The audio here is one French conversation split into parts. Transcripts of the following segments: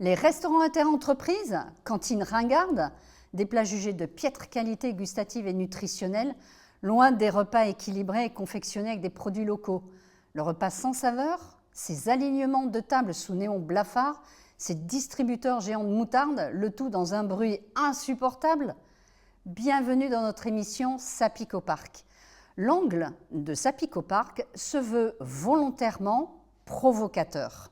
Les restaurants interentreprises, cantines ringardes, des plats jugés de piètre qualité gustative et nutritionnelle, loin des repas équilibrés et confectionnés avec des produits locaux. Le repas sans saveur, ces alignements de table sous néon blafard, ces distributeurs géants de moutarde, le tout dans un bruit insupportable. Bienvenue dans notre émission Ça pique au parc. L'angle de Ça pique au parc se veut volontairement provocateur.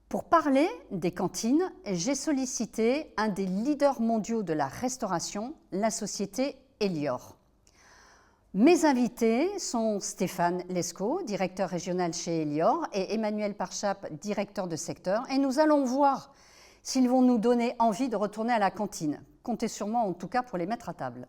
Pour parler des cantines, j'ai sollicité un des leaders mondiaux de la restauration, la société Elior. Mes invités sont Stéphane Lescaut, directeur régional chez Elior, et Emmanuel Parchap, directeur de secteur. Et nous allons voir s'ils vont nous donner envie de retourner à la cantine. Comptez sur moi en tout cas pour les mettre à table.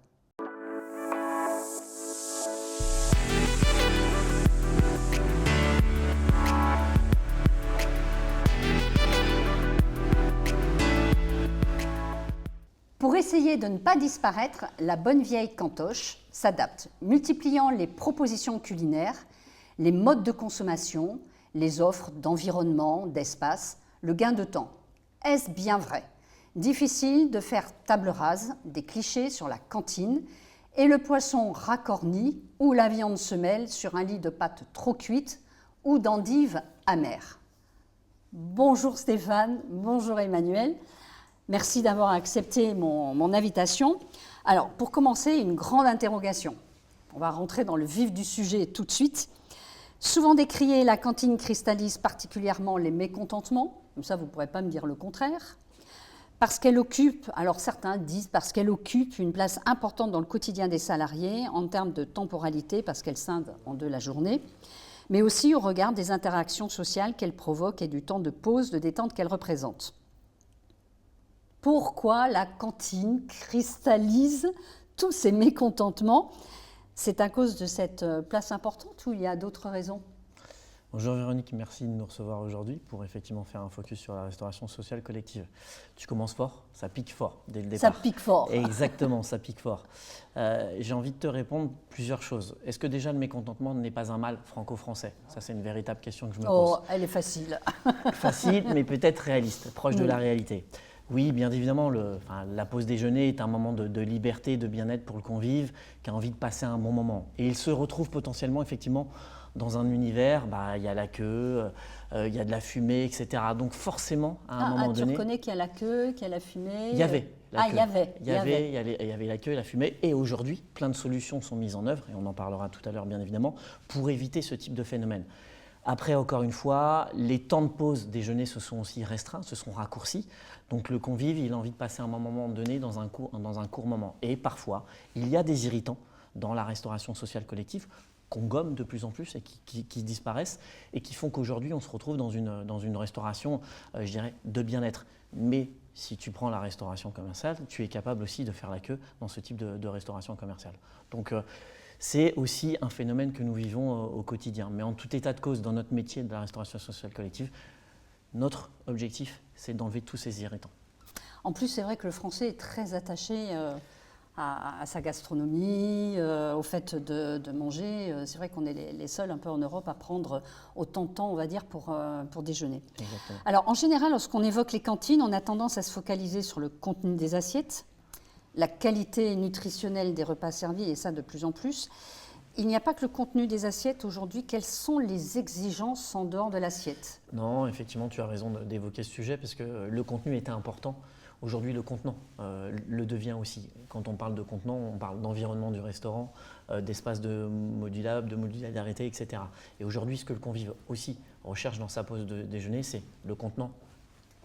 Pour essayer de ne pas disparaître, la bonne vieille cantoche s'adapte, multipliant les propositions culinaires, les modes de consommation, les offres d'environnement, d'espace, le gain de temps. Est-ce bien vrai? Difficile de faire table rase des clichés sur la cantine et le poisson racorni ou la viande se mêle sur un lit de pâtes trop cuites ou d'endives amères. Bonjour Stéphane, bonjour Emmanuel. Merci d'avoir accepté mon invitation. Alors, pour commencer, une grande interrogation. On va rentrer dans le vif du sujet tout de suite. Souvent décriée, la cantine cristallise particulièrement les mécontentements. Comme ça, vous ne pourrez pas me dire le contraire. Parce qu'elle occupe, alors certains disent parce qu'elle occupe une place importante dans le quotidien des salariés en termes de temporalité, parce qu'elle scinde en deux la journée, mais aussi au regard des interactions sociales qu'elle provoque et du temps de pause, de détente qu'elle représente. Pourquoi la cantine cristallise tous ces mécontentements? C'est à cause de cette place importante ou il y a d'autres raisons? Bonjour Véronique, merci de nous recevoir aujourd'hui pour effectivement faire un focus sur la restauration sociale collective. Tu commences fort, ça pique fort dès le départ. Ça pique fort. Exactement, ça pique fort. J'ai envie de te répondre plusieurs choses. Est-ce que déjà le mécontentement n'est pas un mal franco-français? Ça, c'est une véritable question que je me pose. Oh, elle est facile. Facile, mais peut-être réaliste, proche de la réalité. Oui, bien évidemment, la pause déjeuner est un moment de liberté, de bien-être pour le convive qui a envie de passer un bon moment. Et il se retrouve potentiellement, effectivement, dans un univers, il y a la queue, il y a de la fumée, etc. Donc forcément, à un moment donné… Tu reconnais qu'il y a la queue, qu'il y a la fumée? Il y avait la queue. Il y avait la queue, la fumée. Et aujourd'hui, plein de solutions sont mises en œuvre, et on en parlera tout à l'heure, bien évidemment, pour éviter ce type de phénomène. Après, encore une fois, les temps de pause déjeuner se sont aussi restreints, se sont raccourcis. Donc le convive, il a envie de passer un moment donné dans un court moment. Et parfois, il y a des irritants dans la restauration sociale collective qu'on gomme de plus en plus et qui disparaissent et qui font qu'aujourd'hui, on se retrouve dans une restauration, je dirais, de bien-être. Mais si tu prends la restauration commerciale, tu es capable aussi de faire la queue dans ce type de restauration commerciale. Donc, c'est aussi un phénomène que nous vivons au quotidien. Mais en tout état de cause, dans notre métier de la restauration sociale collective, notre objectif, c'est d'enlever tous ces irritants. En plus, c'est vrai que le Français est très attaché à sa gastronomie, au fait de manger. C'est vrai qu'on est les seuls un peu en Europe à prendre autant de temps, on va dire, pour déjeuner. Exactement. Alors, en général, lorsqu'on évoque les cantines, on a tendance à se focaliser sur le contenu des assiettes, la qualité nutritionnelle des repas servis, et ça de plus en plus. Il n'y a pas que le contenu des assiettes aujourd'hui. Quelles sont les exigences en dehors de l'assiette? Non, effectivement, tu as raison d'évoquer ce sujet parce que le contenu était important. Aujourd'hui, le contenant le devient aussi. Quand on parle de contenant, on parle d'environnement du restaurant, d'espace de modularité, etc. Et aujourd'hui, ce que le convive aussi recherche dans sa pause de déjeuner, c'est le contenant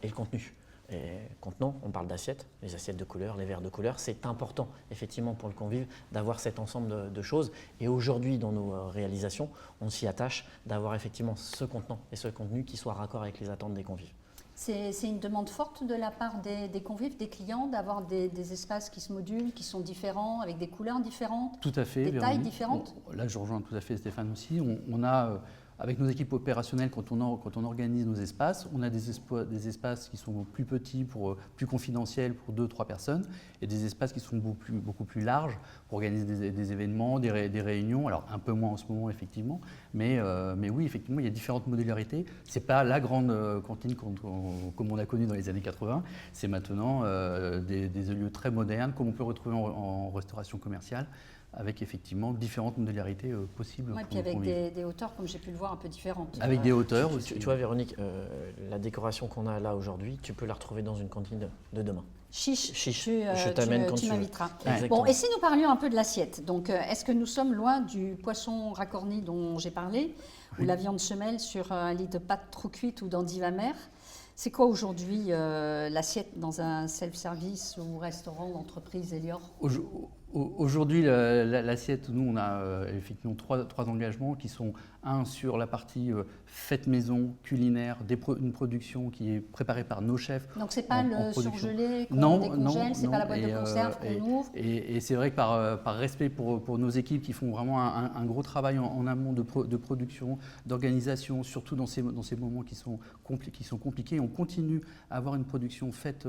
et le contenu. Et contenant, on parle d'assiettes, les assiettes de couleur, les verres de couleur. C'est important, effectivement, pour le convive d'avoir cet ensemble de choses. Et aujourd'hui, dans nos réalisations, on s'y attache d'avoir effectivement ce contenant et ce contenu qui soit raccord avec les attentes des convives. C'est une demande forte de la part des convives, des clients, d'avoir des espaces qui se modulent, qui sont différents, avec des couleurs différentes, tout à fait, des tailles différentes. Là, je rejoins tout à fait Stéphane aussi. On a Avec nos équipes opérationnelles, quand on organise nos espaces, on a des espaces qui sont plus petits, plus confidentiels pour 2-3 personnes, et des espaces qui sont beaucoup plus larges pour organiser des événements, des réunions. Alors un peu moins en ce moment effectivement, mais oui, effectivement, il y a différentes modularités. Ce n'est pas la grande cantine comme on a connu dans les années 80, c'est maintenant des lieux très modernes, comme on peut retrouver en restauration commerciale, avec effectivement différentes modularités possibles. Oui, puis avec des hauteurs, comme j'ai pu le voir, un peu différentes. Avec des hauteurs aussi. Tu vois, Véronique, la décoration qu'on a là aujourd'hui, tu peux la retrouver dans une cantine de demain. Chiche, je t'amène quand tu m'inviteras. Ouais. Bon, et si nous parlions un peu de l'assiette, donc est-ce que nous sommes loin du poisson racorni dont j'ai parlé, ou la viande semelle sur un lit de pâte trop cuite ou d'endive amère? C'est quoi aujourd'hui l'assiette dans un self-service ou restaurant d'entreprise Elior? Aujourd'hui, l'assiette, nous, on a effectivement trois engagements qui sont un sur la partie fête maison, culinaire, une production qui est préparée par nos chefs. Donc c'est pas le surgelé qu'on décongèle, c'est pas la boîte de conserve qu'on ouvre. Et c'est vrai que par respect pour nos équipes qui font vraiment un gros travail en amont de production, d'organisation, surtout dans ces moments qui sont compliqués, on continue à avoir une production faite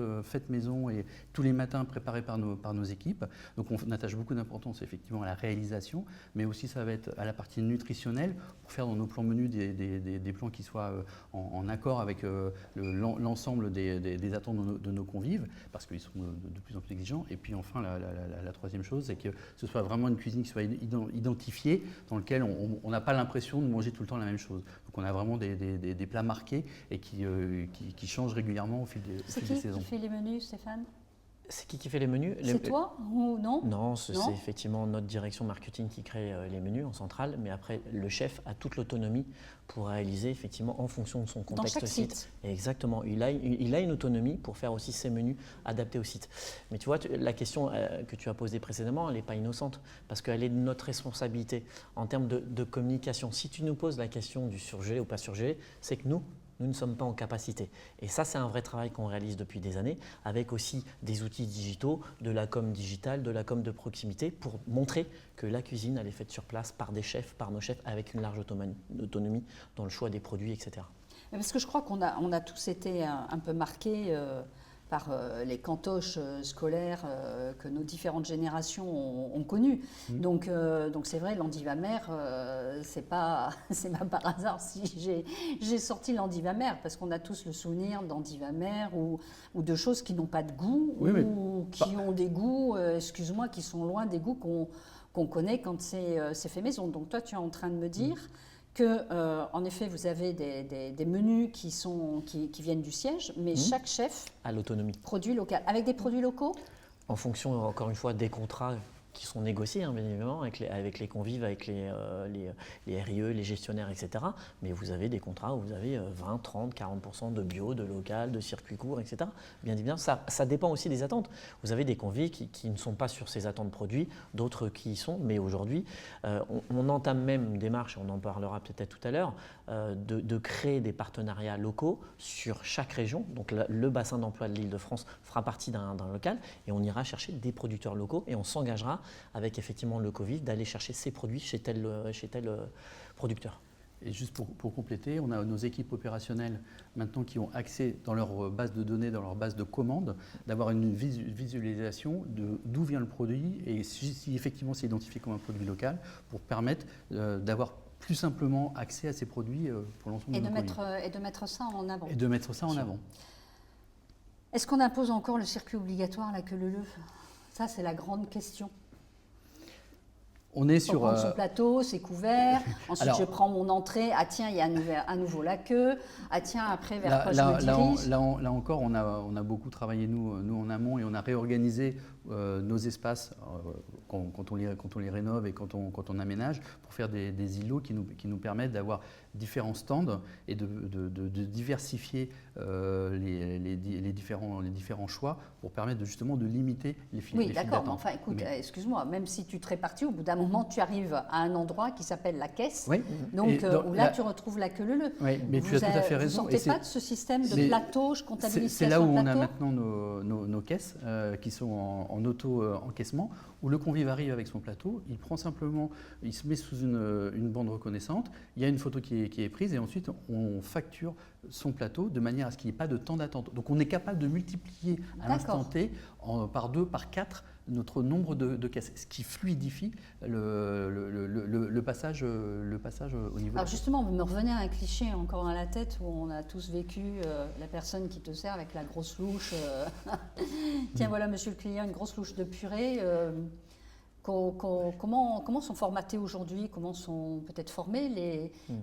maison et tous les matins préparée par nos équipes. Donc on attache beaucoup d'importance effectivement à la réalisation, mais aussi ça va être à la partie nutritionnelle pour faire dans nos plans menus des plans qui soient en accord avec l'ensemble des attentes de nos convives, parce qu'ils sont de plus en plus exigeants. Et puis enfin, la troisième chose, c'est que ce soit vraiment une cuisine qui soit identifiée, dans laquelle on n'a pas l'impression de manger tout le temps la même chose. Donc on a vraiment des plats marqués et qui changent régulièrement au fil des saisons. C'est qui fait les menus, Stéphane ? C'est qui fait les menus? C'est toi ou non? Non, c'est effectivement notre direction marketing qui crée les menus en centrale, mais après le chef a toute l'autonomie pour réaliser effectivement en fonction de son contexte dans chaque site. Exactement, il a une autonomie pour faire aussi ses menus adaptés au site. Mais tu vois, la question que tu as posée précédemment, elle n'est pas innocente parce qu'elle est de notre responsabilité en termes de communication. Si tu nous poses la question du surgelé ou pas surgelé, c'est que nous ne sommes pas en capacité. Et ça, c'est un vrai travail qu'on réalise depuis des années, avec aussi des outils digitaux, de la com digitale, de la com de proximité, pour montrer que la cuisine, elle est faite sur place par des chefs, par nos chefs, avec une large autonomie dans le choix des produits, etc. Parce que je crois qu'on a tous été un peu marqués par les cantoches scolaires que nos différentes générations ont connues. Donc c'est vrai, l'endive amère, c'est pas par hasard si j'ai sorti l'endive amère, parce qu'on a tous le souvenir d'endive amère ou de choses qui n'ont pas de goût, ou qui ont des goûts, excuse-moi, qui sont loin des goûts qu'on connaît quand c'est fait maison. Donc toi, tu es en train de me dire que, en effet, vous avez des menus qui viennent du siège, mais chaque chef a l'autonomie. Produit local. Avec des produits locaux? En fonction, encore une fois, des contrats qui sont négociés, bien évidemment, avec les convives, avec les RIE, les gestionnaires, etc. Mais vous avez des contrats où vous avez 20, 30, 40% de bio, de local, de circuit court, etc. Bien évidemment, ça dépend aussi des attentes. Vous avez des convives qui ne sont pas sur ces attentes produits, d'autres qui y sont, mais aujourd'hui, on entame même une démarche, on en parlera peut-être tout à l'heure, de créer des partenariats locaux sur chaque région. Donc le bassin d'emploi de l'Île-de-France fera partie d'un local et on ira chercher des producteurs locaux et on s'engagera avec effectivement le Covid d'aller chercher ces produits chez tel producteur. Et juste pour compléter, on a nos équipes opérationnelles maintenant qui ont accès dans leur base de données, dans leur base de commandes, d'avoir une visualisation d'où vient le produit et si effectivement c'est identifié comme un produit local pour permettre d'avoir plus simplement accès à ces produits pour l'ensemble de nos convives. Et de mettre ça en avant. Et de mettre ça en avant. Est-ce qu'on impose encore le circuit obligatoire, la queue leu-leu? Ça, c'est la grande question. On est sur son plateau, c'est couvert. Ensuite, je prends mon entrée. Ah tiens, il y a à nouveau la queue. Ah tiens, après, vers quoi je me dirige? Là encore, on a beaucoup travaillé, nous en amont, et on a réorganisé nos espaces quand on les rénove et quand on aménage pour faire des îlots qui nous permettent d'avoir différents stands et de diversifier les différents choix pour permettre justement de limiter les files Oui, d'accord, mais enfin, écoute, excuse-moi, même si tu te répartis, au bout d'un moment, moment, tu arrives à un endroit qui s'appelle la caisse, Oui. donc Et dans où là, la- tu retrouves la queue leu-leu. Oui, mais tu as tout à fait raison. Vous Et ne c'est- sentez pas de ce système de mais plateau, je comptabilise C'est là où on a plateau maintenant nos caisses qui sont en auto-encaissement, où le convive arrive avec son plateau, il prend simplement, il se met sous une bande reconnaissante, il y a une photo qui est prise et ensuite on facture son plateau de manière à ce qu'il n'y ait pas de temps d'attente. Donc on est capable de multiplier à l'instant T par 2, par 4 notre nombre de caisses, ce qui fluidifie le passage au niveau. Alors justement, vous me revenez à un cliché encore dans la tête où on a tous vécu la personne qui te sert avec la grosse louche. Tiens, voilà, monsieur le client, une grosse louche de purée. Comment sont formatées aujourd'hui, comment sont peut-être formées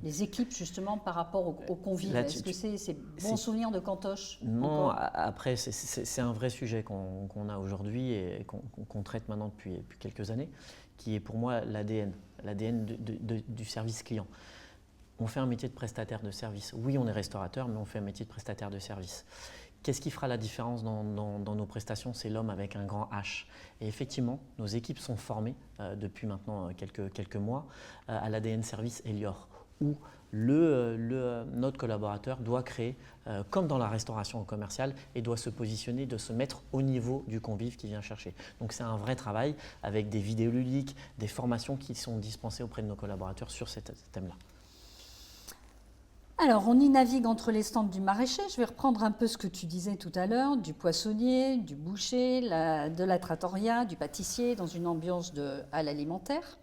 les équipes justement par rapport aux convives? Est-ce que c'est bon souvenir de Cantoche? Non, après c'est un vrai sujet qu'on a aujourd'hui et qu'on traite maintenant depuis quelques années, qui est pour moi l'ADN du service client. On fait un métier de prestataire de service. Oui, on est restaurateur, mais on fait un métier de prestataire de service. Qu'est-ce qui fera la différence dans nos prestations? C'est l'homme avec un grand H. Et effectivement, nos équipes sont formées depuis maintenant quelques mois à l'ADN Service Elior, où notre collaborateur doit créer, comme dans la restauration commerciale, et doit se positionner, de se mettre au niveau du convive qui vient chercher. Donc c'est un vrai travail avec des vidéos ludiques, des formations qui sont dispensées auprès de nos collaborateurs sur ce thème-là. Alors, on y navigue entre les stands du maraîcher. Je vais reprendre un peu ce que tu disais tout à l'heure, du poissonnier, du boucher, de la trattoria, du pâtissier, dans une ambiance de hall alimentaire.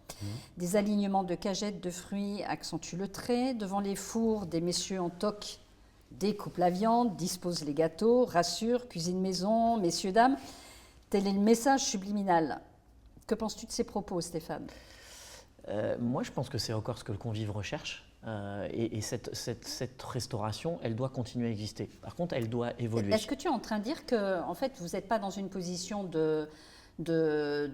Des alignements de cagettes de fruits accentuent le trait. Devant les fours, des messieurs en toque découpent la viande, disposent les gâteaux, rassurent, cuisine maison, messieurs, dames. Tel est le message subliminal. Que penses-tu de ces propos, Stéphane ? Moi, je pense que c'est encore ce que le convive recherche. Et cette restauration, elle doit continuer à exister. Par contre, elle doit évoluer. Est-ce que tu es en train de dire que, en fait, vous n'êtes pas dans une position de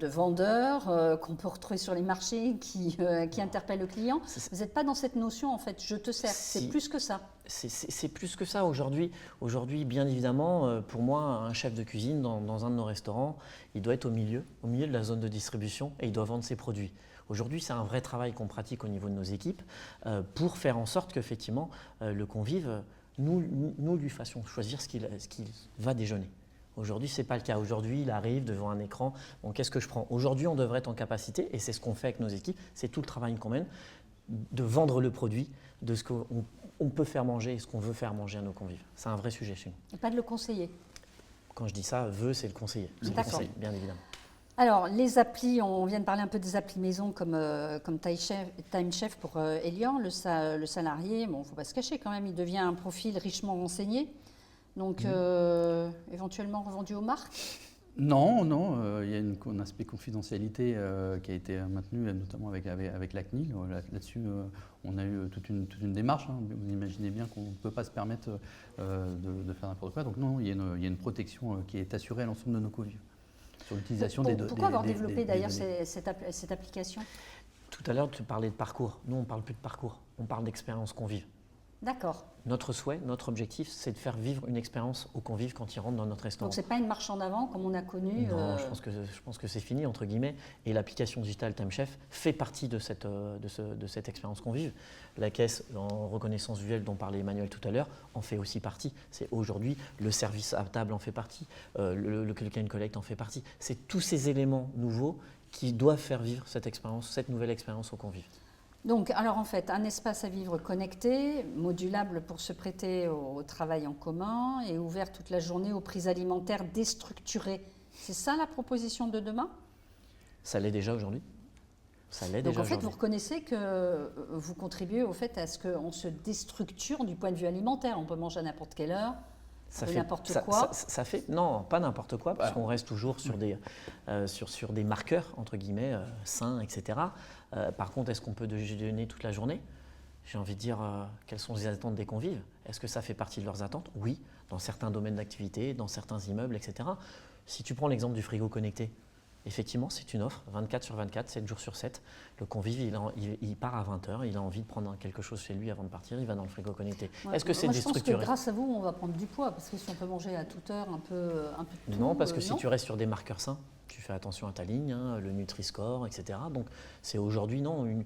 vendeur qu'on peut retrouver sur les marchés qui interpelle le client? Vous n'êtes pas dans cette notion, en fait, je te sers. C'est plus que ça. C'est plus que ça aujourd'hui. Aujourd'hui, bien évidemment, pour moi, un chef de cuisine dans un de nos restaurants, il doit être au milieu de la zone de distribution et il doit vendre ses produits. Aujourd'hui, c'est un vrai travail qu'on pratique au niveau de nos équipes pour faire en sorte qu'effectivement, le convive, nous lui fassions choisir ce qu'il va déjeuner. Aujourd'hui, ce n'est pas le cas. Aujourd'hui, il arrive devant un écran. Bon, qu'est-ce que je prends? Aujourd'hui, on devrait être en capacité, et c'est ce qu'on fait avec nos équipes, c'est tout le travail qu'on mène, de vendre le produit, de ce qu'on peut faire manger et ce qu'on veut faire manger à nos convives. C'est un vrai sujet chez nous. Et pas de le conseiller. Quand je dis ça, c'est le conseiller. C'est le conseil, bien évidemment. Alors, les applis, on vient de parler un peu des applis maison comme Time Chef pour Elior, le salarié. Bon, il ne faut pas se cacher quand même, il devient un profil richement renseigné. Donc, éventuellement revendu aux marques? Non, il y a un aspect confidentialité qui a été maintenu, notamment avec la CNIL. Là-dessus, on a eu toute une démarche. Vous imaginez bien qu'on ne peut pas se permettre de faire n'importe quoi. Donc non, il y a une protection qui est assurée à l'ensemble de nos convives sur l'utilisation des données. Pourquoi avoir développé d'ailleurs cette application? Tout à l'heure, tu parlais de parcours. Nous, on ne parle plus de parcours, on parle d'expérience convive. D'accord. Notre souhait, notre objectif, c'est de faire vivre une expérience aux convives quand ils rentrent dans notre restaurant. Donc ce n'est pas une marche en avant comme on a connu. Non, je pense que c'est fini, entre guillemets. Et l'application digitale Time Chef fait partie de cette expérience convive. La caisse en reconnaissance visuelle dont parlait Emmanuel tout à l'heure en fait aussi partie. C'est aujourd'hui le service à table en fait partie, le click and collect en fait partie. C'est tous ces éléments nouveaux qui doivent faire vivre cette nouvelle expérience aux convives. Donc, alors en fait, un espace à vivre connecté, modulable pour se prêter au travail en commun et ouvert toute la journée aux prises alimentaires déstructurées. C'est ça la proposition de demain? Ça l'est déjà aujourd'hui. Donc en fait, vous reconnaissez que vous contribuez au fait à ce qu'on se déstructure du point de vue alimentaire. On peut manger à n'importe quelle heure. N'importe quoi. Ça fait non, pas n'importe quoi, parce qu'on reste toujours sur des marqueurs entre guillemets sains, etc. Par contre, est-ce qu'on peut déjeuner toute la journée? J'ai envie de dire, quelles sont les attentes des convives? Est-ce que ça fait partie de leurs attentes? Oui, dans certains domaines d'activité, dans certains immeubles, etc. Si tu prends l'exemple du frigo connecté, effectivement, c'est une offre, 24 sur 24, 7 jours sur 7. Le convive, il part à 20h, il a envie de prendre quelque chose chez lui avant de partir, il va dans le frigo connecté. Ouais, Est-ce que c'est déstructuré? Je pense que grâce à vous, on va prendre du poids, parce que si on peut manger à toute heure un peu de tout… Non, parce que si tu restes sur des marqueurs sains, tu fais attention à ta ligne, hein, le Nutri-Score, etc. Donc c'est aujourd'hui une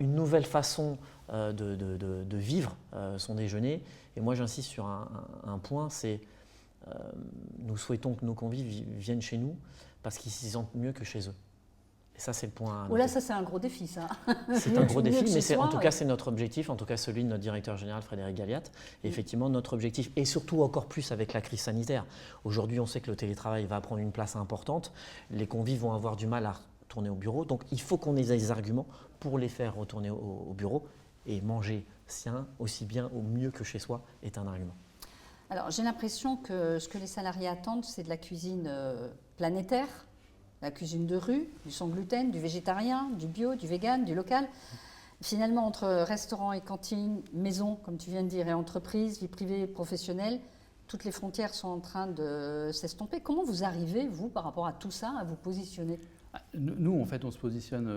nouvelle façon de vivre son déjeuner. Et moi j'insiste sur un point, c'est nous souhaitons que nos convives viennent chez nous parce qu'ils s'y sentent mieux que chez eux. Et ça, c'est le point. Oh là, ça, c'est un gros défi, ça. C'est un gros défi, mais en tout cas, c'est notre objectif, en tout cas celui de notre directeur général, Frédéric Galliat. Et effectivement, notre objectif, et surtout encore plus avec la crise sanitaire. Aujourd'hui, on sait que le télétravail va prendre une place importante. Les convives vont avoir du mal à retourner au bureau. Donc, il faut qu'on ait des arguments pour les faire retourner au bureau. Et manger sain, aussi bien ou mieux que chez soi, est un argument. Alors, j'ai l'impression que ce que les salariés attendent, c'est de la cuisine planétaire, la cuisine de rue, du sans gluten, du végétarien, du bio, du vegan, du local. Finalement, entre restaurant et cantine, maison, comme tu viens de dire, et entreprise, vie privée et professionnelle, toutes les frontières sont en train de s'estomper. Comment vous arrivez, vous, par rapport à tout ça, à vous positionner ? Nous, en fait, on se positionne,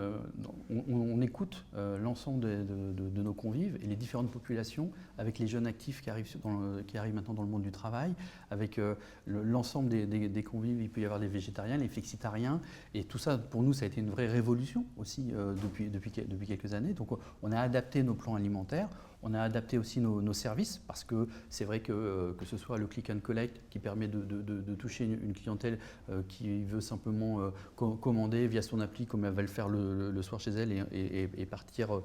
on écoute l'ensemble de nos convives et les différentes populations, avec les jeunes actifs qui arrivent maintenant dans le monde du travail, avec l'ensemble des convives. Il peut y avoir les végétariens, les flexitariens, et tout ça, pour nous, ça a été une vraie révolution aussi depuis quelques années. Donc, on a adapté nos plans alimentaires. On a adapté aussi nos services parce que c'est vrai que ce soit le click and collect qui permet de toucher une clientèle qui veut simplement commander via son appli comme elle va le faire le soir chez elle et partir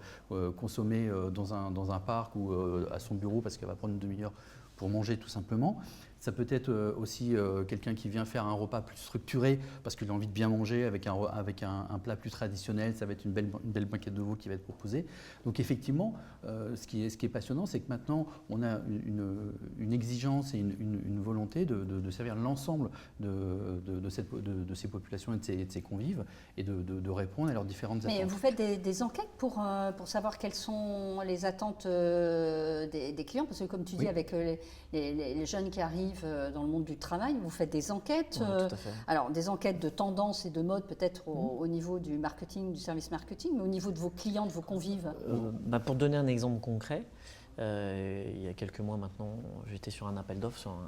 consommer dans un parc ou à son bureau parce qu'elle va prendre une demi-heure pour manger tout simplement. Ça peut être aussi quelqu'un qui vient faire un repas plus structuré parce qu'il a envie de bien manger avec un plat plus traditionnel. Ça va être une belle banquette de veau qui va être proposée. Donc effectivement, ce qui est passionnant, c'est que maintenant, on a une exigence et une volonté de servir l'ensemble de ces populations et de ces convives et de répondre à leurs différentes attentes. Mais vous faites des enquêtes pour savoir quelles sont les attentes des clients, parce que comme tu dis, avec les jeunes qui arrivent dans le monde du travail, vous faites des enquêtes, tout à fait. Alors des enquêtes de tendance et de mode peut-être au niveau du marketing, du service marketing, mais au niveau de vos clients, de vos convives. Pour donner un exemple concret, il y a quelques mois maintenant, j'étais sur un appel d'offres sur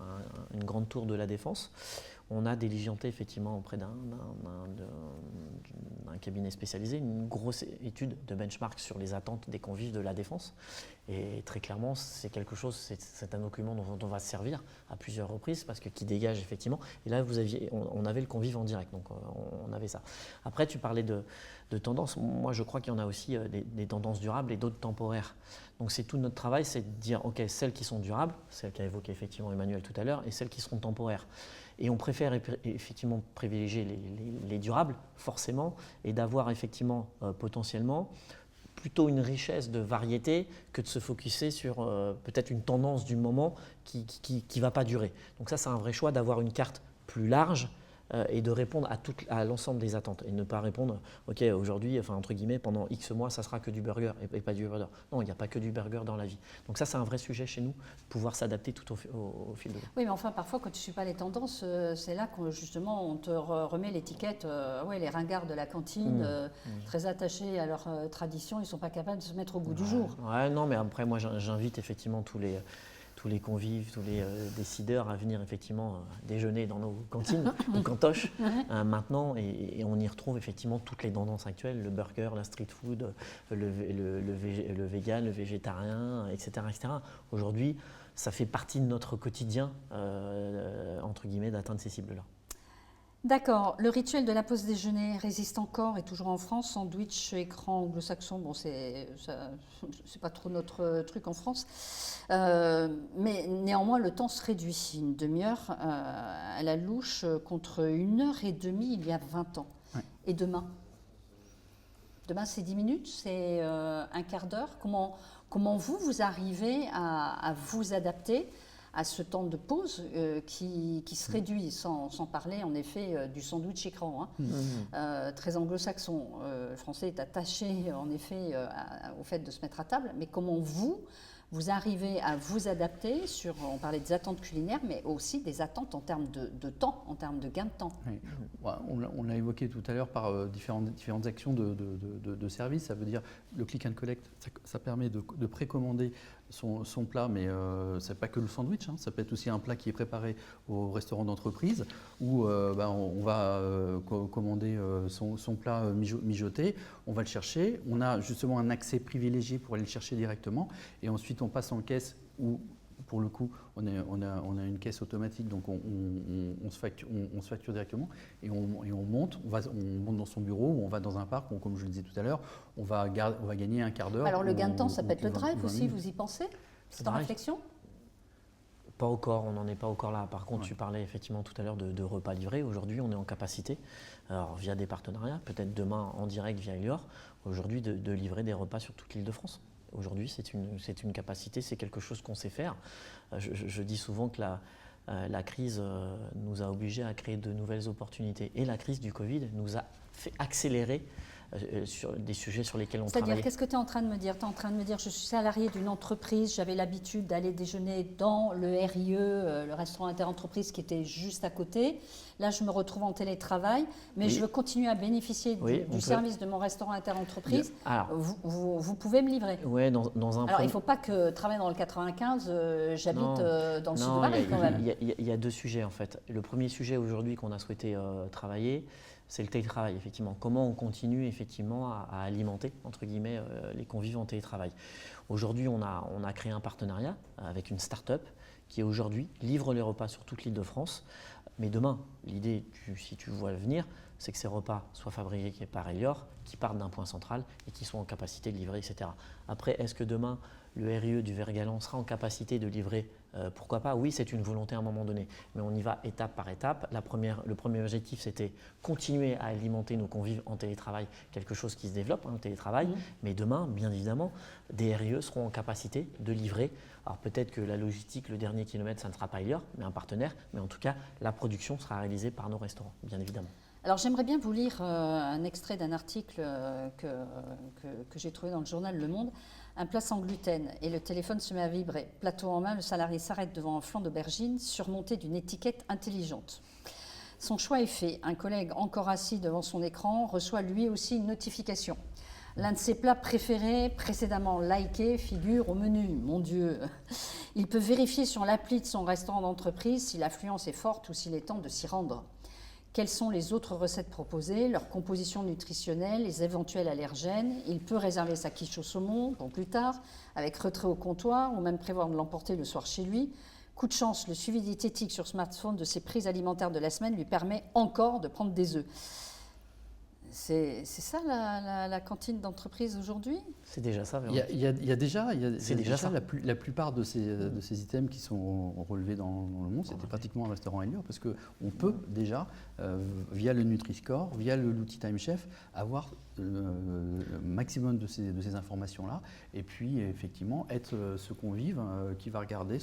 une grande tour de la Défense. On a diligenté effectivement auprès d'un cabinet spécialisé une grosse étude de benchmark sur les attentes des convives de la Défense. Et très clairement, c'est quelque chose, c'est un document dont on va se servir à plusieurs reprises parce que qui dégage effectivement. Et là, on avait le convive en direct, donc on avait ça. Après, tu parlais de tendances. Moi, je crois qu'il y en a aussi des tendances durables et d'autres temporaires. Donc, c'est tout notre travail, c'est de dire, OK, celles qui sont durables, celles qu'a évoqué effectivement Emmanuel tout à l'heure, et celles qui seront temporaires. Et on préfère effectivement privilégier les durables, forcément, et d'avoir effectivement potentiellement plutôt une richesse de variété que de se focusser sur peut-être une tendance du moment qui ne va pas durer. Donc ça, c'est un vrai choix d'avoir une carte plus large et de répondre à l'ensemble des attentes et ne pas répondre, OK, aujourd'hui, enfin, entre guillemets, pendant X mois, ça sera que du burger et pas du burger. Non, il n'y a pas que du burger dans la vie. Donc ça, c'est un vrai sujet chez nous, pouvoir s'adapter tout au fil de l'eau. Oui, mais enfin, parfois, quand tu ne suis pas les tendances, c'est là que justement, on te remet l'étiquette, les ringards de la cantine, très attachés à leur tradition, ils ne sont pas capables de se mettre au goût du jour. Ouais, non, mais après, moi, j'invite effectivement tous les convives, tous les décideurs à venir effectivement déjeuner dans nos cantines, nos cantoches maintenant, et on y retrouve effectivement toutes les tendances actuelles, le burger, la street food, le vegan, le végétarien, etc. etc. Aujourd'hui, ça fait partie de notre quotidien, entre guillemets, d'atteindre ces cibles-là. D'accord. Le rituel de la pause déjeuner résiste encore et toujours en France. Sandwich, écran anglo-saxon, bon, c'est pas trop notre truc en France. Mais néanmoins, le temps se réduit. Une demi-heure à la louche contre 1h30 il y a 20 ans. Ouais. Et demain ? Demain, c'est 10 minutes, c'est un quart d'heure. Comment vous arrivez à vous adapter à ce temps de pause qui se réduit, sans parler en effet du sandwich écran, très anglo-saxon. Le français est attaché en effet au fait de se mettre à table, mais comment vous vous arrivez à vous adapter sur, on parlait des attentes culinaires, mais aussi des attentes en termes de temps, en termes de gain de temps. Oui. On l'a évoqué tout à l'heure par différentes actions de service. Ça veut dire le click and collect, ça permet de précommander son plat, mais ce n'est pas que le sandwich, hein. Ça peut être aussi un plat qui est préparé au restaurant d'entreprise où on va commander son plat mijoté, on va le chercher, on a justement un accès privilégié pour aller le chercher directement et ensuite on passe en caisse où pour le coup, on a une caisse automatique, donc on se facture directement et on monte dans son bureau ou on va dans un parc, comme je le disais tout à l'heure, on va gagner un quart d'heure. Alors le gain de temps, ça peut être le drive aussi, vous y pensez? C'est en réflexion? Pas encore, on n'en est pas encore là. Par contre, tu parlais effectivement tout à l'heure de repas livrés. Aujourd'hui, on est en capacité, alors via des partenariats, peut-être demain en direct via Elior, aujourd'hui de livrer des repas sur toute l'Île-de-France. Aujourd'hui, c'est une capacité, c'est quelque chose qu'on sait faire. Je dis souvent que la crise nous a obligés à créer de nouvelles opportunités. Et la crise du Covid nous a fait accélérer sur des sujets sur lesquels on travaille. C'est-à-dire, qu'est-ce que tu es en train de me dire? Tu es en train de me dire, je suis salarié d'une entreprise, j'avais l'habitude d'aller déjeuner dans le RIE, le restaurant interentreprise qui était juste à côté. Là, je me retrouve en télétravail, mais je veux continuer à bénéficier du service de mon restaurant interentreprise. Alors, vous pouvez me livrer? Oui, dans un Alors, il ne faut pas que travailler dans le 95, j'habite dans le sud de Paris quand même. Il y a deux sujets en fait. Le premier sujet aujourd'hui qu'on a souhaité travailler, c'est le télétravail, effectivement. Comment on continue effectivement à alimenter, entre guillemets, les convives en télétravail. Aujourd'hui, on a créé un partenariat avec une start-up qui aujourd'hui livre les repas sur toute l'Île-de-France. Mais demain, l'idée, si tu vois venir, c'est que ces repas soient fabriqués par Elior, qui partent d'un point central et qui soient en capacité de livrer, etc. Après, est-ce que demain, le RIE du Vert-Galant sera en capacité de livrer? Pourquoi pas? Oui, c'est une volonté à un moment donné, mais on y va étape par étape. Le premier objectif, c'était continuer à alimenter nos convives en télétravail, quelque chose qui se développe, le télétravail. Mais demain, bien évidemment, des RIE seront en capacité de livrer. Alors peut-être que la logistique, le dernier kilomètre, ça ne sera pas Elior, mais un partenaire. Mais en tout cas, la production sera réalisée par nos restaurants, bien évidemment. Alors j'aimerais bien vous lire un extrait d'un article que j'ai trouvé dans le journal Le Monde. Un plat sans gluten et le téléphone se met à vibrer. Plateau en main, le salarié s'arrête devant un flanc d'aubergine surmonté d'une étiquette intelligente. Son choix est fait. Un collègue encore assis devant son écran reçoit lui aussi une notification. L'un de ses plats préférés, précédemment liké, figure au menu. Mon Dieu! Il peut vérifier sur l'appli de son restaurant d'entreprise si l'affluence est forte ou s'il est temps de s'y rendre. Quelles sont les autres recettes proposées, leur composition nutritionnelle, les éventuels allergènes. Il peut réserver sa quiche au saumon pour plus tard, avec retrait au comptoir, ou même prévoir de l'emporter le soir chez lui. Coup de chance, le suivi diététique sur smartphone de ses prises alimentaires de la semaine lui permet encore de prendre des œufs. C'est ça la cantine d'entreprise aujourd'hui? C'est déjà ça. Il y a déjà ça. La plupart de ces items qui sont relevés dans le monde, c'était pratiquement un restaurant Elior parce qu'on peut déjà, via le Nutri-Score, via l'outil Time Chef, avoir le maximum de ces informations-là et puis effectivement être ce convive qui va regarder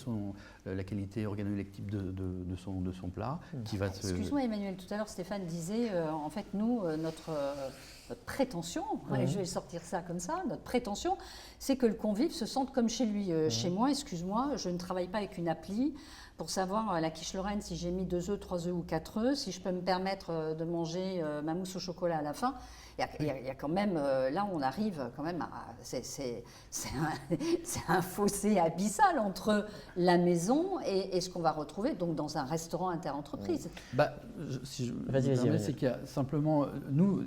la qualité organoleptique de son plat. Excuse-moi Emmanuel, tout à l'heure Stéphane disait en fait nous, notre prétention, je vais sortir ça comme ça, notre prétention, c'est que le convive se sente comme chez lui. Chez moi, excuse-moi, je ne travaille pas avec une appli pour savoir la quiche Lorraine si j'ai mis 2 œufs, 3 œufs ou 4 œufs, si je peux me permettre de manger ma mousse au chocolat à la fin. Il y a quand même, là on arrive quand même à, c'est un fossé abyssal entre la maison et ce qu'on va retrouver donc dans un restaurant interentreprise. Si je vas-y, c'est qu'il y a simplement, nous,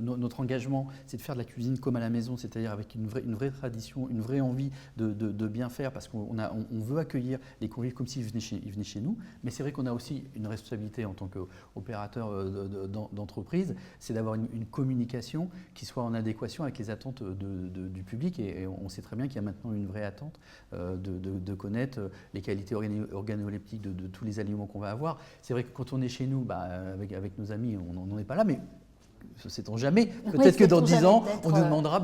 notre engagement, c'est de faire de la cuisine comme à la maison, c'est-à-dire avec une vraie tradition, une vraie envie de bien faire, parce qu'on veut accueillir les convives comme s'ils venaient chez nous, mais c'est vrai qu'on a aussi une responsabilité en tant qu'opérateur d'entreprise, c'est d'avoir une communication qui soit en adéquation avec les attentes du public, et on sait très bien qu'il y a maintenant une vraie attente de connaître les qualités organoleptiques de tous les aliments qu'on va avoir. C'est vrai que quand on est chez nous, avec nos amis, on n'en est pas là, mais ne sait-on jamais. Peut-être que dans 10 ans, on nous demandera,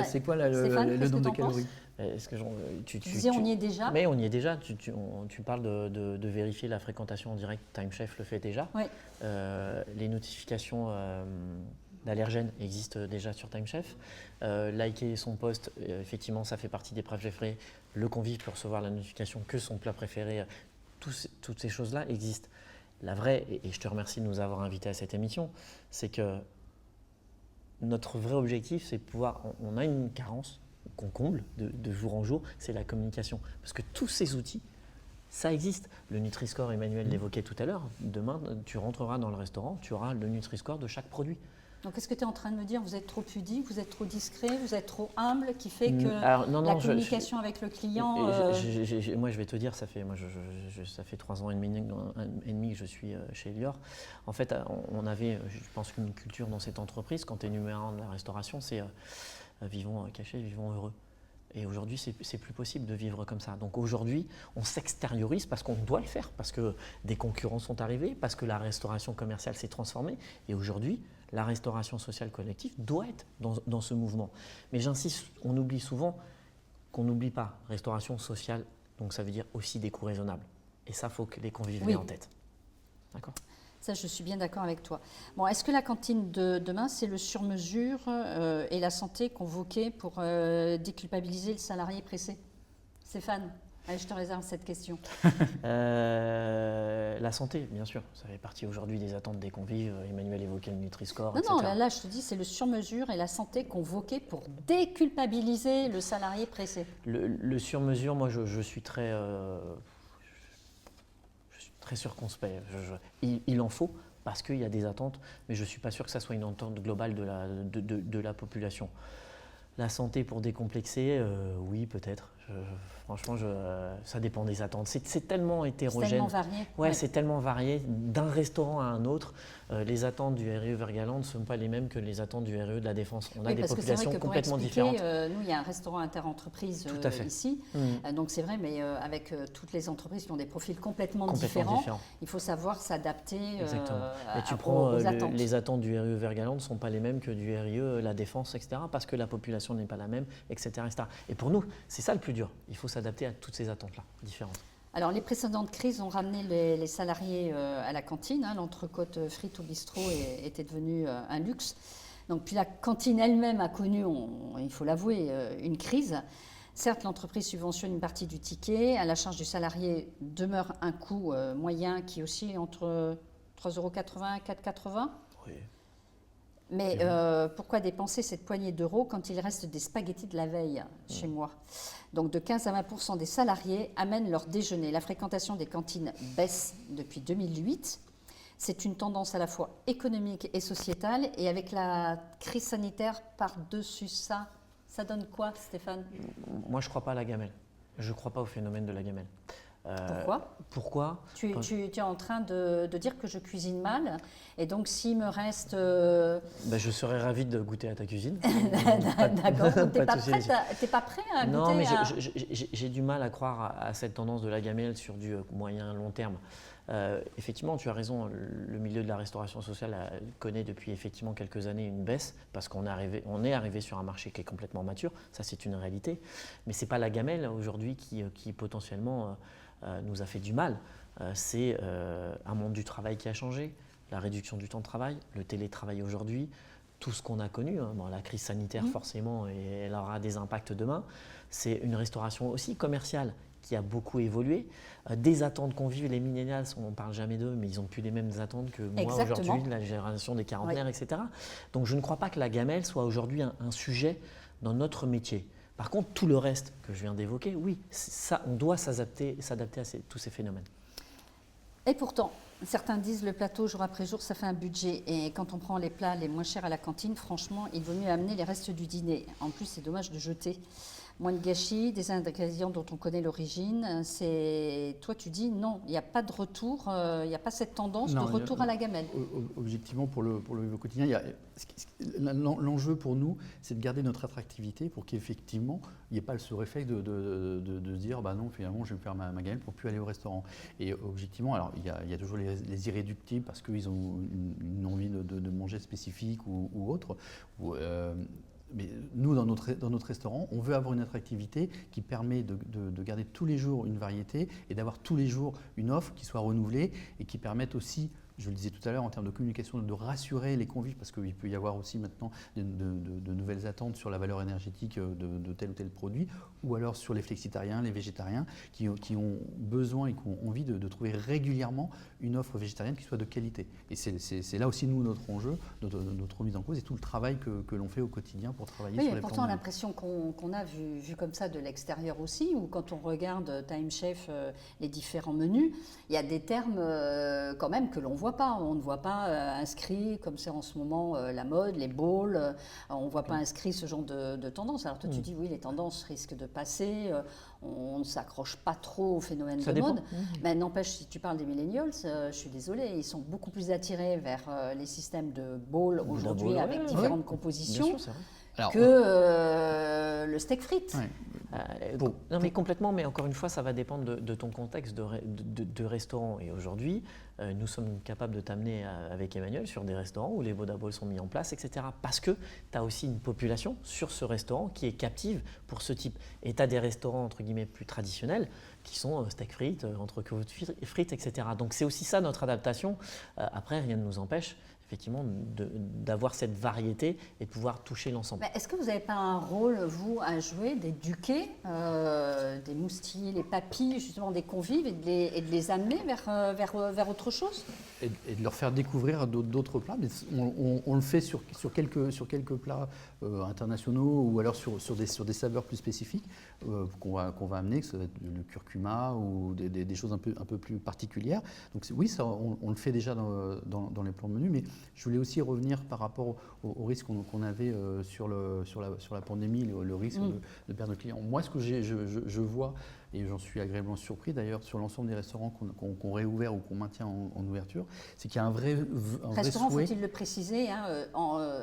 c'est quoi le nombre de calories? Tu disais on y est déjà. Mais on y est déjà. Tu parles de vérifier la fréquentation en direct. Time Chef le fait déjà. Oui. Les notifications d'allergènes existe déjà sur Time Chef. Liker son post, effectivement, ça fait partie des préférés. Le convive peut recevoir la notification que son plat préféré. Toutes ces choses-là existent. La vraie, et je te remercie de nous avoir invités à cette émission, c'est que notre vrai objectif, c'est de pouvoir. On a une carence qu'on comble de jour en jour, c'est la communication. Parce que tous ces outils, ça existe. Le Nutri-Score, Emmanuel l'évoquait tout à l'heure. Demain, tu rentreras dans le restaurant, tu auras le Nutri-Score de chaque produit. Donc, est-ce que tu es en train de me dire vous êtes trop pudique, vous êtes trop discret, vous êtes trop humble, qui fait que la communication avec le client… Moi, je vais te dire, ça fait 3 ans et demi que je suis chez Elior. En fait, on avait, je pense, une culture dans cette entreprise. Quand tu es numéro 1 de la restauration, c'est vivons cachés, vivons heureux. Et aujourd'hui, c'est plus possible de vivre comme ça. Donc aujourd'hui, on s'extériorise parce qu'on doit le faire, parce que des concurrents sont arrivés, parce que la restauration commerciale s'est transformée. Et aujourd'hui, la restauration sociale collective doit être dans ce mouvement. Mais j'insiste, on oublie souvent qu'on n'oublie pas restauration sociale, donc ça veut dire aussi des coûts raisonnables. Et ça, il faut que les convives l'aient en tête. D'accord ? Ça, je suis bien d'accord avec toi. Bon, est-ce que la cantine de demain, c'est le sur-mesure et la santé convoquée pour déculpabiliser le salarié pressé ? Stéphane, allez, je te réserve cette question. La santé, bien sûr, ça fait partie aujourd'hui des attentes des convives. Emmanuel évoquait le Nutri-Score, etc. Non, là, je te dis, c'est le sur-mesure et la santé convoquée pour déculpabiliser le salarié pressé. Le sur-mesure, moi, je suis très circonspect. Il en faut parce qu'il y a des attentes, mais je ne suis pas sûr que ça soit une attente globale de la population. La santé pour décomplexer, oui, peut-être. Franchement, ça dépend des attentes. C'est tellement hétérogène. C'est tellement varié. Ouais, c'est tellement varié. D'un restaurant à un autre, les attentes du RE Vergaland ne sont pas les mêmes que les attentes du RE de la Défense. On a des populations complètement différentes. Nous, il y a un restaurant inter-entreprise ici. Donc c'est vrai, mais avec toutes les entreprises qui ont des profils complètement différents, il faut savoir s'adapter Et tu prends aux attentes. Les attentes du RE Vergaland ne sont pas les mêmes que du RE La Défense, etc. Parce que la population n'est pas la même, etc., etc. Et pour nous, c'est ça le plus dur. Il faut s'adapter à toutes ces attentes-là, différentes. Alors, les précédentes crises ont ramené les salariés à la cantine. L'entrecôte frite au bistrot était devenue un luxe. Donc, puis la cantine elle-même a connu, il faut l'avouer, une crise. Certes, l'entreprise subventionne une partie du ticket. À la charge du salarié demeure un coût moyen qui oscille entre 3,80 € et 4,80 €. Oui. Mais pourquoi dépenser cette poignée d'euros quand il reste des spaghettis de la veille chez moi ? Donc de 15 à 20% des salariés amènent leur déjeuner. La fréquentation des cantines baisse depuis 2008. C'est une tendance à la fois économique et sociétale. Et avec la crise sanitaire par-dessus ça, ça donne quoi, Stéphane ? Moi, je ne crois pas à la gamelle. Je ne crois pas au phénomène de la gamelle. Pourquoi ? Tu es en train de dire que je cuisine mal, et donc s'il me reste… je serais ravi de goûter à ta cuisine. D'accord, donc tu n'es pas prêt à goûter? Non, mais j'ai du mal à croire à cette tendance de la gamelle sur du moyen-long terme. Effectivement, tu as raison, le milieu de la restauration sociale connaît depuis effectivement quelques années une baisse parce qu'on est arrivé sur un marché qui est complètement mature, ça c'est une réalité, mais ce n'est pas la gamelle aujourd'hui qui potentiellement nous a fait du mal, c'est un monde du travail qui a changé, la réduction du temps de travail, le télétravail aujourd'hui, tout ce qu'on a connu, la crise sanitaire forcément, et elle aura des impacts demain, c'est une restauration aussi commerciale qui a beaucoup évolué. Des attentes convives, les millennials, on n'en parle jamais d'eux, mais ils n'ont plus les mêmes attentes que moi aujourd'hui, la génération des quarantenaires, etc. Donc je ne crois pas que la gamelle soit aujourd'hui un sujet dans notre métier. Par contre, tout le reste que je viens d'évoquer, oui, ça, on doit s'adapter à tous ces phénomènes. Et pourtant, certains disent le plateau jour après jour, ça fait un budget. Et quand on prend les plats les moins chers à la cantine, franchement, il vaut mieux amener les restes du dîner. En plus, c'est dommage de jeter. Moins de gâchis, des ingrédients dont on connaît l'origine. Toi, tu dis non, il n'y a pas de retour, il n'y a pas cette tendance de retour à la gamelle. Objectivement, pour le quotidien, l'enjeu pour nous, c'est de garder notre attractivité pour qu'effectivement, il n'y ait pas le sous-réflexe de dire non, finalement, je vais me faire ma gamelle pour ne plus aller au restaurant. Et objectivement, alors il y a toujours les irréductibles parce qu'ils ont une envie de manger spécifique ou autre. Mais nous, dans notre restaurant, on veut avoir une attractivité qui permet de garder tous les jours une variété et d'avoir tous les jours une offre qui soit renouvelée et qui permette aussi je le disais tout à l'heure, en termes de communication, de rassurer les convives, parce qu'il peut y avoir aussi maintenant de nouvelles attentes sur la valeur énergétique de tel ou tel produit, ou alors sur les flexitariens, les végétariens, qui ont besoin et qui ont envie de trouver régulièrement une offre végétarienne qui soit de qualité. Et c'est là aussi, nous, notre enjeu, notre remise en cause et tout le travail que l'on fait au quotidien pour travailler sur les plans. Pourtant, l'impression qu'on a vu comme ça de l'extérieur aussi, ou quand on regarde Time Chef, les différents menus, il y a des termes quand même que l'on voit pas. On ne voit pas inscrit, comme c'est en ce moment la mode, les bowls, on ne voit pas inscrit ce genre de tendance. Alors toi, tu dis oui, les tendances risquent de passer, on ne s'accroche pas trop au phénomène de mode. Mais n'empêche, si tu parles des millennials, je suis désolée, ils sont beaucoup plus attirés vers les systèmes de bowls aujourd'hui avec différentes compositions. Bien sûr, que le steak frites. Non mais complètement, mais encore une fois, ça va dépendre de ton contexte de restaurant. Et aujourd'hui, nous sommes capables de t'amener avec Emmanuel sur des restaurants où les Boda Bowls sont mis en place, etc. Parce que tu as aussi une population sur ce restaurant qui est captive pour ce type. Et tu as des restaurants, entre guillemets, plus traditionnels qui sont steak frites, entrecôte frites, etc. Donc c'est aussi ça notre adaptation. Après, rien ne nous empêche effectivement d'avoir cette variété et de pouvoir toucher l'ensemble. Est-ce que vous n'avez pas un rôle, vous, à jouer, d'éduquer des moustilles, les papilles, justement des convives, et de les amener vers autre chose? Et de leur faire découvrir d'autres plats. Mais on le fait sur quelques plats internationaux ou alors sur des saveurs plus spécifiques qu'on va amener, que ça va être le curcuma ou des choses un peu plus particulières. Donc oui, ça, on le fait déjà dans les plans de menu, mais je voulais aussi revenir par rapport au risque qu'on avait sur la pandémie, le risque de perdre de clients. Moi, ce que je vois, et j'en suis agréablement surpris d'ailleurs sur l'ensemble des restaurants qu'on réouvert ou qu'on maintient en ouverture, c'est qu'il y a un vrai restaurant, souhait. Faut-il le préciser,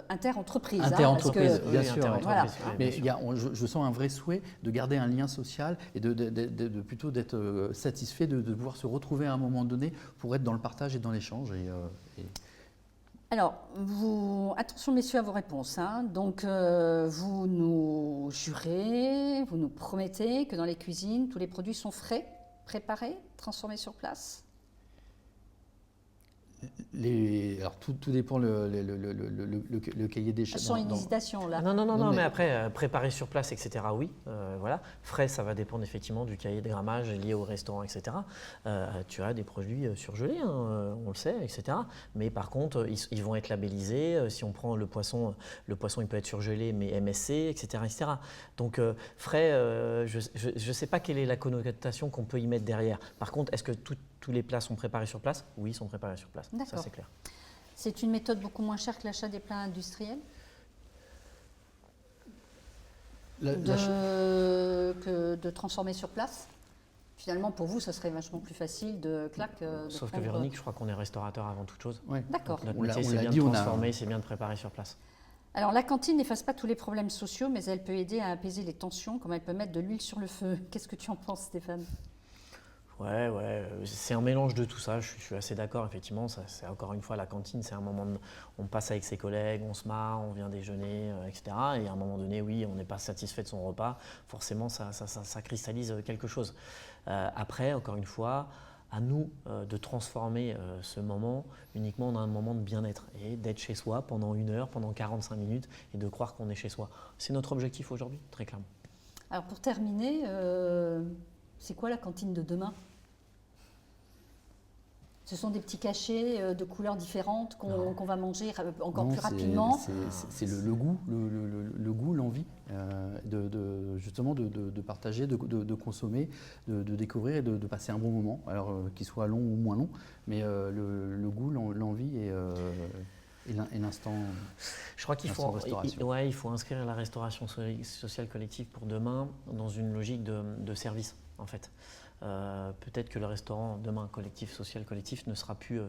inter-entreprise. Inter-entreprise, bien sûr. Voilà. Mais je sens un vrai souhait de garder un lien social et de plutôt d'être satisfait de pouvoir se retrouver à un moment donné pour être dans le partage et dans l'échange. Alors, attention messieurs à vos réponses. Donc, vous nous jurez, vous nous promettez que dans les cuisines, tous les produits sont frais, préparés, transformés sur place? Alors tout dépend le cahier des charges. Sans une hésitation là. Non, mais après, préparer sur place, etc. Oui, voilà. Frais, ça va dépendre effectivement du cahier de grammage lié au restaurant, etc. Tu as des produits surgelés, on le sait, etc. Mais par contre, ils vont être labellisés. Si on prend le poisson il peut être surgelé, mais MSC, etc. etc. Donc frais, je ne sais pas quelle est la connotation qu'on peut y mettre derrière. Par contre, est-ce que tous les plats sont préparés sur place? Oui, ils sont préparés sur place. Ça, c'est clair. C'est une méthode beaucoup moins chère que l'achat des plats industriels de transformer sur place? Finalement, pour vous, ça serait vachement plus facile de Sauf que Véronique, je crois qu'on est restaurateur avant toute chose. Ouais. D'accord. Notre métier, c'est bien de transformer, c'est bien de préparer sur place. Alors, la cantine n'efface pas tous les problèmes sociaux, mais elle peut aider à apaiser les tensions, comme elle peut mettre de l'huile sur le feu. Qu'est-ce que tu en penses, Stéphane? Ouais, c'est un mélange de tout ça, je suis assez d'accord, effectivement, c'est encore une fois la cantine, c'est un moment, on passe avec ses collègues, on se marre, on vient déjeuner, etc. Et à un moment donné, oui, on n'est pas satisfait de son repas, forcément ça cristallise quelque chose. Après, encore une fois, à nous de transformer ce moment uniquement en un moment de bien-être et d'être chez soi pendant 1 heure, pendant 45 minutes et de croire qu'on est chez soi. C'est notre objectif aujourd'hui, très clairement. Alors pour terminer, c'est quoi la cantine de demain ? Ce sont des petits cachets de couleurs différentes qu'on va manger encore plus rapidement. C'est le goût, le goût, l'envie justement de partager, de consommer, de découvrir et de passer un bon moment, alors qu'il soit long ou moins long, mais le goût, l'envie et l'instant. Je crois qu'il faut, il faut inscrire la restauration sociale collective pour demain dans une logique de service en fait. Peut-être que le restaurant demain social collectif ne sera plus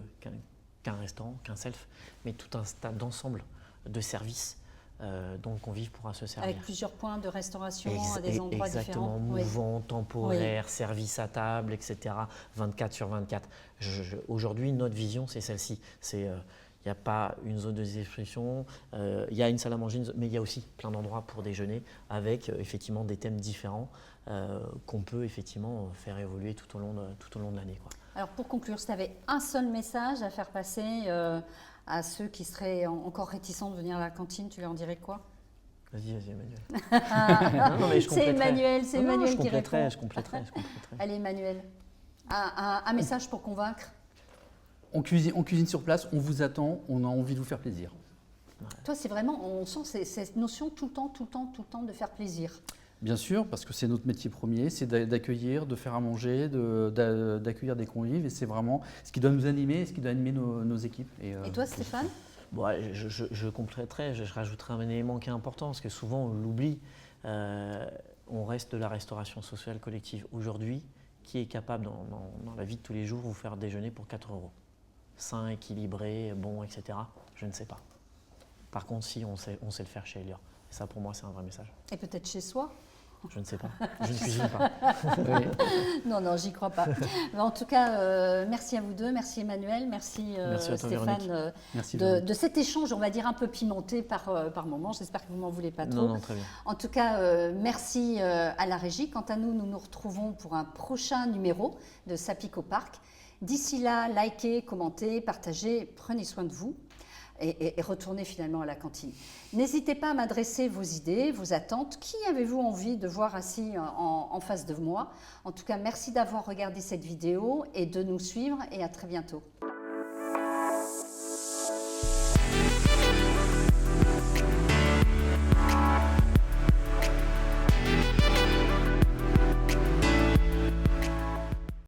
qu'un restaurant, qu'un self, mais tout un tas d'ensemble de services dont le convive pourra se servir. Avec plusieurs points de restauration à des endroits exactement, différents. Mouvant, temporaire, service à table, etc. 24/24. Aujourd'hui, notre vision, c'est celle-ci. Il n'y a pas une zone de distribution, il y a une salle à manger, mais il y a aussi plein d'endroits pour déjeuner avec effectivement des thèmes différents qu'on peut effectivement faire évoluer tout au long de l'année, quoi. Alors pour conclure, si tu avais un seul message à faire passer à ceux qui seraient encore réticents de venir à la cantine, tu leur dirais quoi? Vas-y, Emmanuel. Non, mais je C'est Emmanuel, c'est Non, Emmanuel je qui répond. Je compléterai. Allez Emmanuel, un message pour convaincre. On cuisine sur place, on vous attend, on a envie de vous faire plaisir. Toi, c'est vraiment, on sent cette notion tout le temps de faire plaisir. Bien sûr, parce que c'est notre métier premier, c'est d'accueillir, de faire à manger, d'accueillir des convives, et c'est vraiment ce qui doit nous animer, ce qui doit animer nos équipes. Et toi, Stéphane? Bon, je compléterai, je rajouterai un élément qui est important, parce que souvent on l'oublie, on reste de la restauration sociale collective. Aujourd'hui, qui est capable dans la vie de tous les jours vous faire déjeuner pour 4 €? Sain, équilibré, bon, etc. Je ne sais pas. Par contre, si, on sait le faire chez Elior. Et ça, pour moi, c'est un vrai message. Et peut-être chez soi? Je ne sais pas. Je ne cuisine pas. Oui. Non, j'y crois pas. Mais en tout cas, merci à vous deux, merci Emmanuel, merci, Merci à toi, Stéphane Merci, de cet échange, on va dire un peu pimenté par moment. J'espère que vous m'en voulez pas trop. Non, très bien. En tout cas, merci à la régie. Quant à nous, nous nous retrouvons pour un prochain numéro de Sapico Parc. D'ici là, likez, commentez, partagez, prenez soin de vous. Et retourner finalement à la cantine. N'hésitez pas à m'adresser vos idées, vos attentes. Qui avez-vous envie de voir assis en face de moi? En tout cas, merci d'avoir regardé cette vidéo et de nous suivre et à très bientôt.